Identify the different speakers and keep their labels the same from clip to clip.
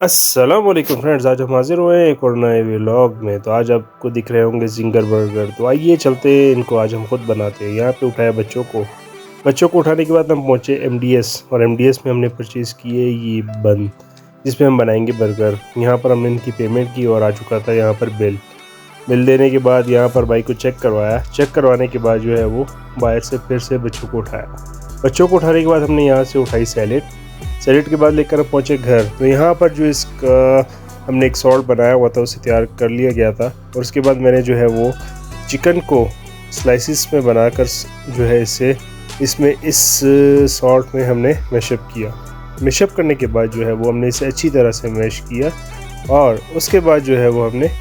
Speaker 1: अस्सलाम वालेकुम फ्रेंड्स, आज हम हाजिर हुए हैं एक और नए व्लॉग में। तो आज आपको दिख रहे होंगे जिंगर बर्गर। तो आइए चलते हैं, इनको आज हम खुद बनाते हैं। यहाँ पे उठाया बच्चों को उठाने के बाद हम पहुँचे एमडीएस, और एमडीएस में हमने परचेज़ किए ये बन जिसमें हम बनाएंगे बर्गर। यहाँ पर हमने इनकी पेमेंट की और आ चुका था यहाँ पर बिल देने के बाद यहाँ पर बाइक को चेक करवाया। चेक करवाने के बाद जो है वो बाहर से फिर से बच्चों को उठाया। बच्चों को उठाने के बाद हमने यहाँ से उठाई सैलेड के बाद लेकर पहुँचे घर। तो यहाँ पर जो इसका हमने एक सॉल्ट बनाया हुआ था उसे तैयार कर लिया गया था, और उसके बाद मैंने जो है वो चिकन को स्लाइसिस में बनाकर जो है इसमें इस सॉल्ट में हमने मैशअप किया। मैशअप करने के बाद जो है वो हमने इसे अच्छी तरह से मैश किया, और उसके बाद जो है वो हमने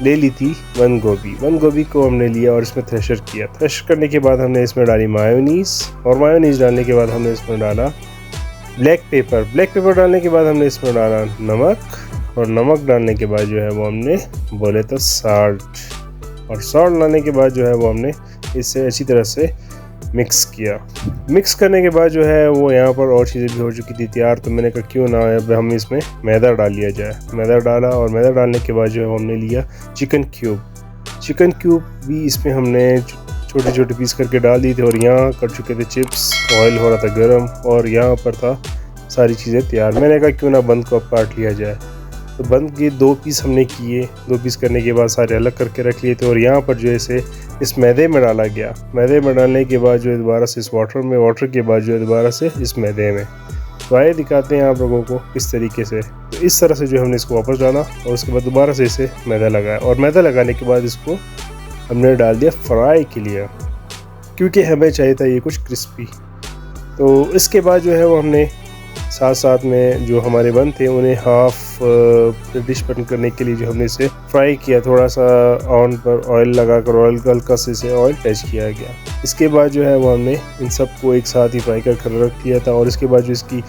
Speaker 1: ले ली थी बंद गोभी को हमने लिया और इसमें थ्रेशर किया। थ्रेश करने के बाद हमने इसमें डाली मायोनीज़, और मायोनीज़ डालने के बाद हमने इसमें डाला ब्लैक पेपर डालने के बाद हमने इसमें डाला नमक, और नमक डालने के बाद जो है वो हमने बोले तो साल्ट, और साल्ट डालने के बाद जो है वो हमने इसे अच्छी तरह से मिक्स किया। मिक्स करने के बाद जो है वो यहाँ पर और चीज़ें भी हो चुकी थी तैयार। तो मैंने कहा क्यों ना अब हम इसमें मैदा डाल लिया जाए। मैदा डाला, और मैदा डालने के बाद जो है हमने लिया चिकन क्यूब भी इसमें हमने छोटे छोटे पीस करके डाल दी थी, और यहाँ कर चुके थे चिप्स। ऑयल हो रहा था गरम, और यहाँ पर था सारी चीज़ें तैयार। मैंने कहा क्यों ना बंद को अब काट लिया जाए। तो बंद के 2 पीस हमने किए। 2 पीस करने के बाद सारे अलग करके रख लिए थे, और यहाँ पर जो है इसे इस मैदे में डाला गया। मैदे में डालने के बाद जो है दोबारा से इस वाटर के बाद जो है दोबारा से इस मैदे में। तो आइए दिखाते हैं आप लोगों को किस तरीके से। तो इस तरह से जो हमने इसको वापस डाला, और उसके बाद दोबारा से इसे मैदा लगाया, और मैदा लगाने के बाद इसको हमने डाल दिया फ्राई के लिए, क्योंकि हमें चाहिए था ये कुछ क्रिस्पी। तो इसके बाद जो है वो हमने साथ में जो हमारे बन थे उन्हें हाफ डिश बन करने के लिए जो हमने इसे फ्राई किया। थोड़ा सा ऑन पर ऑयल लगाकर, ऑयल हल्का से इसे ऑयल टच किया गया। इसके बाद जो है वो हमने इन सबको एक साथ ही फ्राई कर रख दिया था, और इसके बाद जो इसकी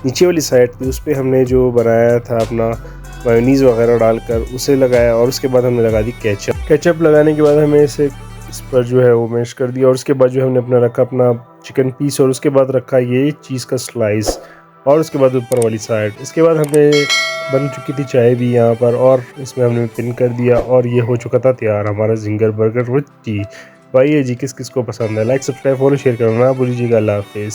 Speaker 1: नीचे वाली साइड थी उस पर हमने जो बनाया था अपना मायोनीज़ वगैरह डालकर उसे लगाया, और उसके बाद हमने लगा दी केचप लगाने के बाद हमें इस पर जो है वो मैश कर दिया, और उसके बाद जो हमने अपना रखा अपना चिकन पीस, और उसके बाद रखा ये चीज़ का स्लाइस, और उसके बाद ऊपर वाली साइड। इसके बाद हमें बन चुकी थी चाय भी यहाँ पर, और इसमें हमने पिन कर दिया, और ये हो चुका था तैयार हमारा जिंगर बर्गर विद टी। तो आइए जी, किस किस को पसंद है, लाइक सब्सक्राइब फॉलो शेयर करना ना भूलिएगा। अल्लाह हाफिज़।